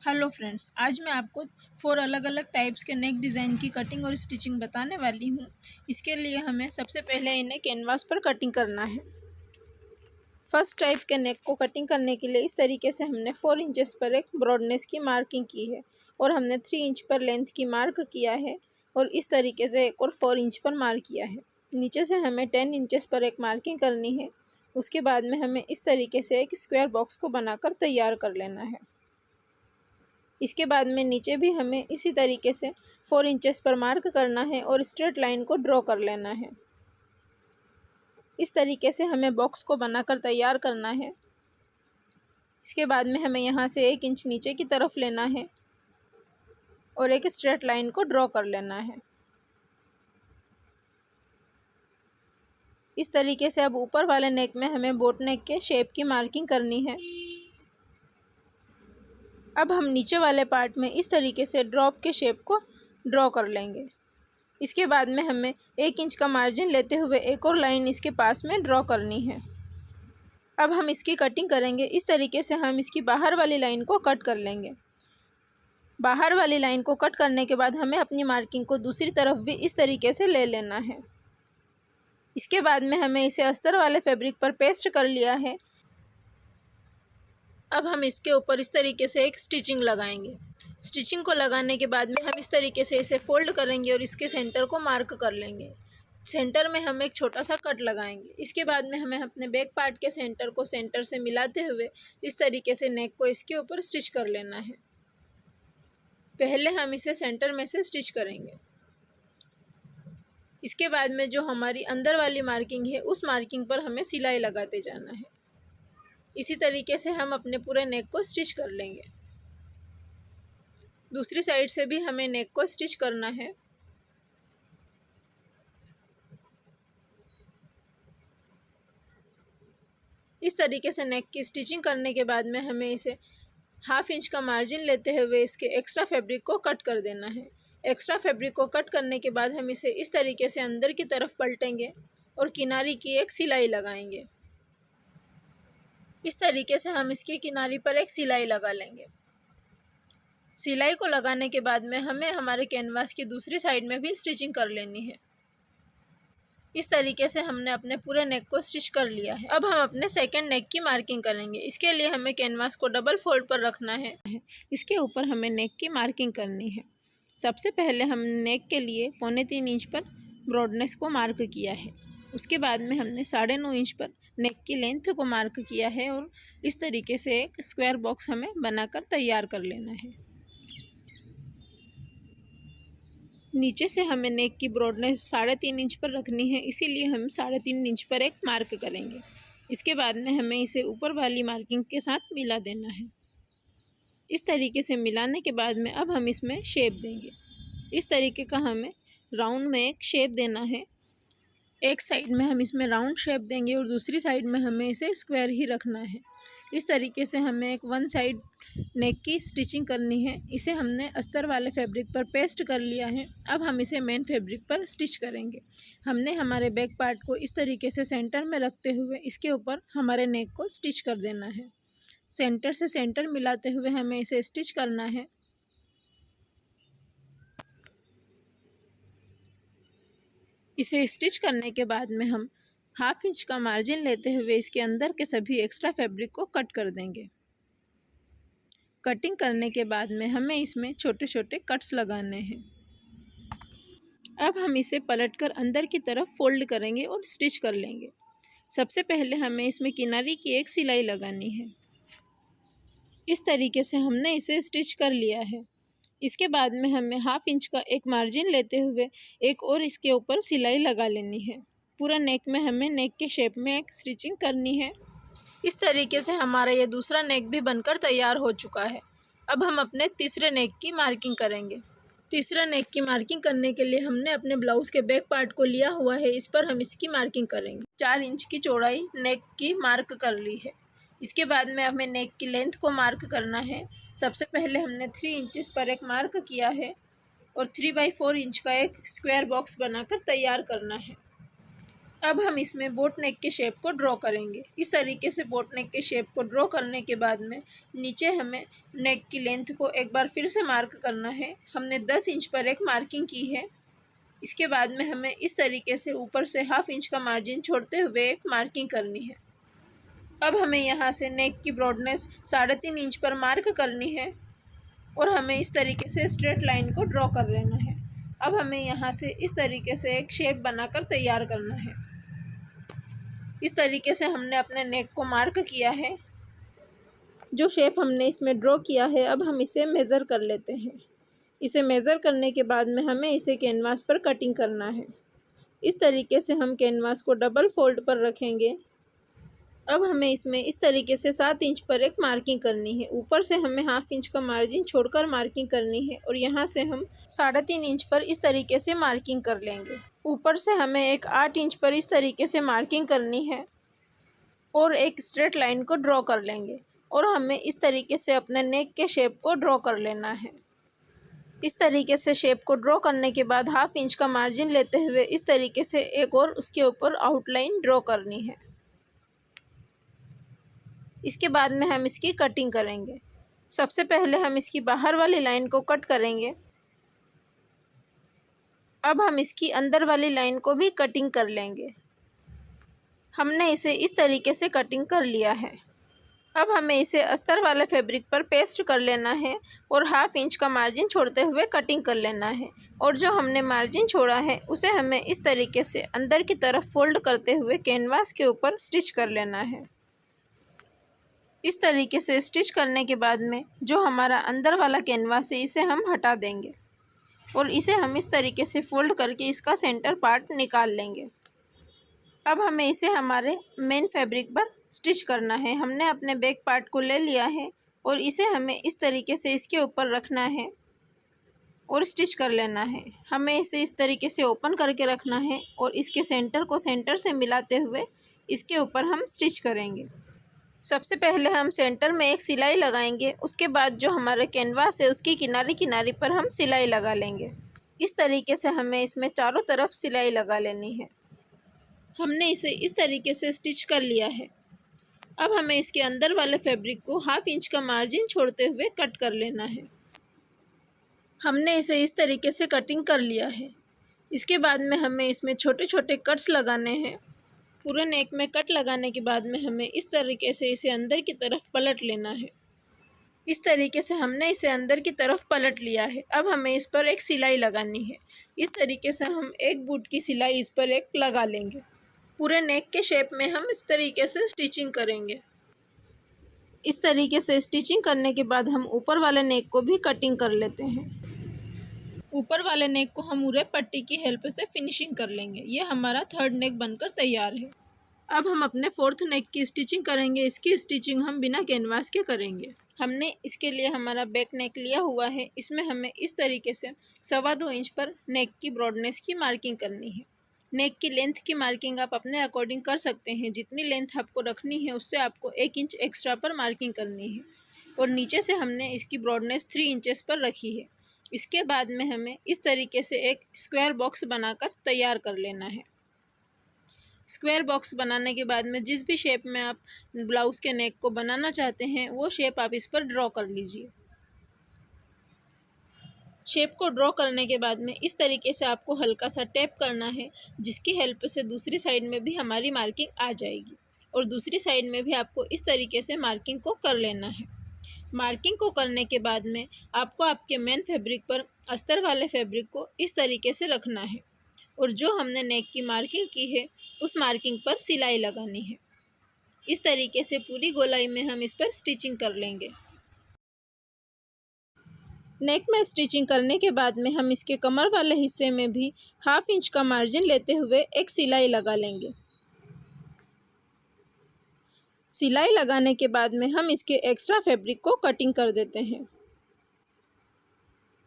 Hello friends, आज मैं आपको 4 अलग अलग टाइप्स के नेक डिज़ाइन की कटिंग और स्टिचिंग बताने वाली हूँ। इसके लिए हमें सबसे पहले इन्हें कैनवास पर कटिंग करना है। फर्स्ट टाइप के नेक को कटिंग करने के लिए इस तरीके से हमने 4 इंचेस पर एक ब्रॉडनेस की मार्किंग की है और हमने 3 इंच पर लेंथ की मार्क किया है और इस तरीके से एक और 4 इंच पर मार्क किया है। नीचे से हमें 10 इंचेस पर एक मार्किंग करनी है। उसके बाद में हमें इस तरीके से एक स्क्वायर बॉक्स को बनाकर तैयार कर लेना है। इसके बाद में नीचे भी हमें इसी तरीके से 4 इंचेस पर मार्क करना है और स्ट्रेट लाइन को ड्रॉ कर लेना है। इस तरीके से हमें बॉक्स को बनाकर तैयार करना है। इसके बाद में हमें यहाँ से 1 इंच नीचे की तरफ लेना है और एक स्ट्रेट लाइन को ड्रॉ कर लेना है। इस तरीके से अब ऊपर वाले नेक में हमें बोट नेक के शेप की मार्किंग करनी है। अब हम नीचे वाले पार्ट में इस तरीके से ड्रॉप के शेप को ड्रॉ कर लेंगे। इसके बाद में हमें 1 इंच का मार्जिन लेते हुए एक और लाइन इसके पास में ड्रॉ करनी है। अब हम इसकी कटिंग करेंगे। इस तरीके से हम इसकी बाहर वाली लाइन को कट कर लेंगे। बाहर वाली लाइन को कट करने के बाद हमें अपनी मार्किंग को दूसरी तरफ भी इस तरीके से ले लेना है। इसके बाद में हमें इसे अस्तर वाले फैब्रिक पर पेस्ट कर लिया है। अब हम इसके ऊपर इस तरीके से एक स्टिचिंग लगाएंगे। स्टिचिंग को लगाने के बाद में हम इस तरीके से इसे फोल्ड करेंगे और इसके सेंटर को मार्क कर लेंगे। सेंटर में हम एक छोटा सा कट लगाएंगे। इसके बाद में हमें अपने बैक पार्ट के सेंटर को सेंटर से मिलाते हुए इस तरीके से नेक को इसके ऊपर स्टिच कर लेना है। पहले हम इसे सेंटर में से स्टिच करेंगे। इसके बाद में जो हमारी अंदर वाली मार्किंग है उस मार्किंग पर हमें सिलाई लगाते जाना है। इसी तरीके से हम अपने पूरे नेक को स्टिच कर लेंगे। दूसरी साइड से भी हमें नेक को स्टिच करना है। इस तरीके से नेक की स्टिचिंग करने के बाद में हमें इसे 1/2 इंच का मार्जिन लेते हुए इसके एक्स्ट्रा फैब्रिक को कट कर देना है। एक्स्ट्रा फैब्रिक को कट करने के बाद हम इसे इस तरीके से अंदर की तरफ पलटेंगे और किनारी की एक सिलाई लगाएंगे। इस तरीके से हम इसकी किनारी पर एक सिलाई लगा लेंगे। सिलाई को लगाने के बाद में हमें हमारे कैनवास की दूसरी साइड में भी स्टिचिंग कर लेनी है। इस तरीके से हमने अपने पूरे नेक को स्टिच कर लिया है। अब हम अपने सेकंड नेक की मार्किंग करेंगे। इसके लिए हमें कैनवास को डबल फोल्ड पर रखना है। इसके ऊपर हमें नेक की मार्किंग करनी है। सबसे पहले हम नेक के लिए 3.25 इंच पर ब्रॉडनेस को मार्क किया है। उसके बाद में हमने 9.5 इंच पर नेक की लेंथ को मार्क किया है और इस तरीके से एक स्क्वायर बॉक्स हमें बनाकर तैयार कर लेना है। नीचे से हमें नेक की ब्रॉडनेस 3.5 इंच पर रखनी है, इसीलिए हम 3.5 इंच पर एक मार्क करेंगे। इसके बाद में हमें इसे ऊपर वाली मार्किंग के साथ मिला देना है। इस तरीके से मिलाने के बाद में अब हम इसमें शेप देंगे। इस तरीके का हमें राउंड में एक शेप देना है। एक साइड में हम इसमें राउंड शेप देंगे और दूसरी साइड में हमें इसे स्क्वायर ही रखना है। इस तरीके से हमें एक 1 साइड नेक की स्टिचिंग करनी है। इसे हमने अस्तर वाले फैब्रिक पर पेस्ट कर लिया है। अब हम इसे मेन फैब्रिक पर स्टिच करेंगे। हमने हमारे बैक पार्ट को इस तरीके से सेंटर में रखते हुए इसके ऊपर हमारे नेक को स्टिच कर देना है। सेंटर से सेंटर मिलाते हुए हमें इसे स्टिच करना है। इसे स्टिच करने के बाद में हम 1/2 इंच का मार्जिन लेते हुए इसके अंदर के सभी एक्स्ट्रा फैब्रिक को कट कर देंगे। कटिंग करने के बाद में हमें इसमें छोटे छोटे कट्स लगाने हैं। अब हम इसे पलटकर अंदर की तरफ फोल्ड करेंगे और स्टिच कर लेंगे। सबसे पहले हमें इसमें किनारी की एक सिलाई लगानी है। इस तरीके से हमने इसे स्टिच कर लिया है। इसके बाद में हमें 1/2 इंच का एक मार्जिन लेते हुए एक और इसके ऊपर सिलाई लगा लेनी है। पूरा नेक में हमें नेक के शेप में एक स्टिचिंग करनी है। इस तरीके से हमारा ये दूसरा नेक भी बनकर तैयार हो चुका है। अब हम अपने तीसरे नेक की मार्किंग करेंगे। तीसरा नेक की मार्किंग करने के लिए हमने अपने ब्लाउज के बैक पार्ट को लिया हुआ है। इस पर हम इसकी मार्किंग करेंगे। 4 इंच की चौड़ाई नेक की मार्क कर ली है। इसके बाद में हमें नेक की लेंथ को मार्क करना है। सबसे पहले हमने 3 इंचेस पर एक मार्क किया है और 3/4 इंच का एक स्क्वायर बॉक्स बनाकर तैयार करना है। अब हम इसमें बोट नेक के शेप को ड्रॉ करेंगे। इस तरीके से बोट नेक के शेप को ड्रॉ करने के बाद में नीचे हमें नेक की लेंथ को एक बार फिर से मार्क करना है। हमने 10 इंच पर एक मार्किंग की है। इसके बाद में हमें इस तरीके से ऊपर से ½ इंच का मार्जिन छोड़ते हुए एक मार्किंग करनी है। अब हमें यहाँ से नेक की ब्रॉडनेस 3.5 इंच पर मार्क करनी है और हमें इस तरीके से स्ट्रेट लाइन को ड्रॉ कर लेना है। अब हमें यहाँ से इस तरीके से एक शेप बनाकर तैयार करना है। इस तरीके से हमने अपने नेक को मार्क किया है। जो शेप हमने इसमें ड्रॉ किया है, अब हम इसे मेज़र कर लेते हैं। इसे मेज़र करने के बाद में हमें इसे कैनवास पर कटिंग करना है। इस तरीके से हम कैनवास को डबल फोल्ड पर रखेंगे। अब हमें इसमें इस तरीके से 7 इंच पर एक मार्किंग करनी है। ऊपर से हमें ½ इंच का मार्जिन छोड़कर मार्किंग करनी है और यहाँ से हम 3.5 इंच पर इस तरीके से मार्किंग कर लेंगे। ऊपर से हमें एक 8 इंच पर इस तरीके से मार्किंग करनी है और एक स्ट्रेट लाइन को ड्रॉ कर लेंगे और हमें इस तरीके से अपने नेक के शेप को ड्रॉ कर लेना है। इस तरीके से शेप को ड्रॉ करने के बाद ½ इंच का मार्जिन लेते हुए इस तरीके से एक और उसके ऊपर आउटलाइन ड्रॉ करनी है। इसके बाद में हम इसकी कटिंग करेंगे। सबसे पहले हम इसकी बाहर वाली लाइन को कट करेंगे। अब हम इसकी अंदर वाली लाइन को भी कटिंग कर लेंगे। हमने इसे इस तरीके से कटिंग कर लिया है। अब हमें इसे अस्तर वाले फैब्रिक पर पेस्ट कर लेना है और ½ इंच का मार्जिन छोड़ते हुए कटिंग कर लेना है और जो हमने मार्जिन छोड़ा है उसे हमें इस तरीके से अंदर की तरफ फोल्ड करते हुए कैनवास के ऊपर स्टिच कर लेना है। इस तरीके से स्टिच करने के बाद में जो हमारा अंदर वाला कैनवास है इसे हम हटा देंगे और इसे हम इस तरीके से फोल्ड करके इसका सेंटर पार्ट निकाल लेंगे। अब हमें इसे हमारे मेन फैब्रिक पर स्टिच करना है। हमने अपने बैक पार्ट को ले लिया है और इसे हमें इस तरीके से इसके ऊपर रखना है और स्टिच कर लेना है। हमें इसे इस तरीके से ओपन करके रखना है और इसके सेंटर को सेंटर से मिलाते हुए इसके ऊपर हम स्टिच करेंगे। सबसे पहले हम सेंटर में एक सिलाई लगाएंगे। उसके बाद जो हमारा कैनवास है उसकी किनारे किनारे पर हम सिलाई लगा लेंगे। इस तरीके से हमें इसमें चारों तरफ सिलाई लगा लेनी है। हमने इसे इस तरीके से स्टिच कर लिया है। अब हमें इसके अंदर वाले फैब्रिक को ½ इंच का मार्जिन छोड़ते हुए कट कर लेना है। हमने इसे इस तरीके से कटिंग कर लिया है। इसके बाद में हमें इसमें छोटे छोटे कट्स लगाने हैं। पूरे नेक में कट लगाने के बाद में हमें इस तरीके से इसे अंदर की तरफ पलट लेना है। इस तरीके से हमने इसे अंदर की तरफ पलट लिया है। अब हमें इस पर एक सिलाई लगानी है। इस तरीके से हम एक बूट की सिलाई इस पर एक लगा लेंगे। पूरे नेक के शेप में हम इस तरीके से स्टिचिंग करेंगे। इस तरीके से स्टिचिंग करने के बाद हम ऊपर वाले नेक को भी कटिंग कर लेते हैं। ऊपर वाले नेक को हम उरे पट्टी की हेल्प से फिनिशिंग कर लेंगे। ये हमारा 3rd नेक बनकर तैयार है। अब हम अपने 4th नेक की स्टिचिंग करेंगे। इसकी स्टिचिंग हम बिना कैनवास के करेंगे। हमने इसके लिए हमारा बैक नेक लिया हुआ है। इसमें हमें इस तरीके से 2.25 इंच पर नेक की ब्रॉडनेस की मार्किंग करनी है। नेक की लेंथ की मार्किंग आप अपने अकॉर्डिंग कर सकते हैं। जितनी लेंथ आपको रखनी है उससे आपको 1 इंच एक्स्ट्रा पर मार्किंग करनी है और नीचे से हमने इसकी ब्रॉडनेस 3 इंचेस पर रखी है। इसके बाद में हमें इस तरीके से एक स्क्वायर बॉक्स बनाकर तैयार कर लेना है। स्क्वायर बॉक्स बनाने के बाद में जिस भी शेप में आप ब्लाउज़ के नेक को बनाना चाहते हैं वो शेप आप इस पर ड्रॉ कर लीजिए। शेप को ड्रॉ करने के बाद में इस तरीके से आपको हल्का सा टैप करना है, जिसकी हेल्प से दूसरी साइड में भी हमारी मार्किंग आ जाएगी और दूसरी साइड में भी आपको इस तरीके से मार्किंग को कर लेना है। मार्किंग को करने के बाद में आपको आपके मेन फैब्रिक पर अस्तर वाले फैब्रिक को इस तरीके से रखना है और जो हमने नेक की मार्किंग की है उस मार्किंग पर सिलाई लगानी है। इस तरीके से पूरी गोलाई में हम इस पर स्टिचिंग कर लेंगे। नेक में स्टिचिंग करने के बाद में हम इसके कमर वाले हिस्से में भी ½ इंच का मार्जिन लेते हुए एक सिलाई लगा लेंगे। सिलाई लगाने के बाद में हम इसके एक्स्ट्रा फैब्रिक को कटिंग कर देते हैं।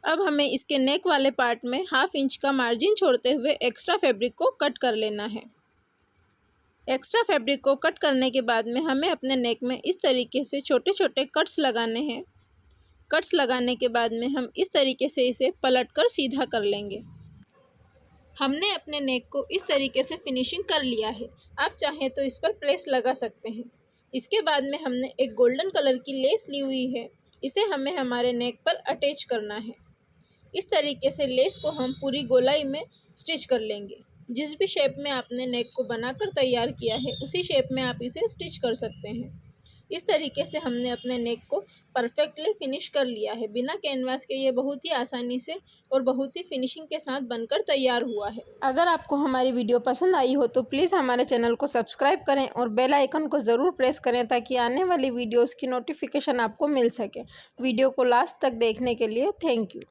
अब हमें इसके नेक वाले पार्ट में ½ इंच का मार्जिन छोड़ते हुए एक्स्ट्रा फैब्रिक को कट कर लेना है। एक्स्ट्रा फैब्रिक को कट करने के बाद में हमें अपने नेक में इस तरीके से छोटे छोटे कट्स लगाने हैं। कट्स लगाने के बाद में हम इस तरीके से इसे पलट कर सीधा कर लेंगे। हमने अपने नेक को इस तरीके से फिनिशिंग कर लिया है। आप चाहें तो इस पर प्लेस लगा सकते हैं। इसके बाद में हमने एक गोल्डन कलर की लेस ली हुई है, इसे हमें हमारे नेक पर अटैच करना है। इस तरीके से लेस को हम पूरी गोलाई में स्टिच कर लेंगे। जिस भी शेप में आपने नेक को बनाकर तैयार किया है उसी शेप में आप इसे स्टिच कर सकते हैं। इस तरीके से हमने अपने नेक को परफेक्टली फिनिश कर लिया है। बिना कैनवास के ये बहुत ही आसानी से और बहुत ही फिनिशिंग के साथ बनकर तैयार हुआ है। अगर आपको हमारी वीडियो पसंद आई हो तो प्लीज़ हमारे चैनल को सब्सक्राइब करें और बेल आइकन को ज़रूर प्रेस करें ताकि आने वाली वीडियोज़ की नोटिफिकेशन आपको मिल सके। वीडियो को लास्ट तक देखने के लिए थैंक यू।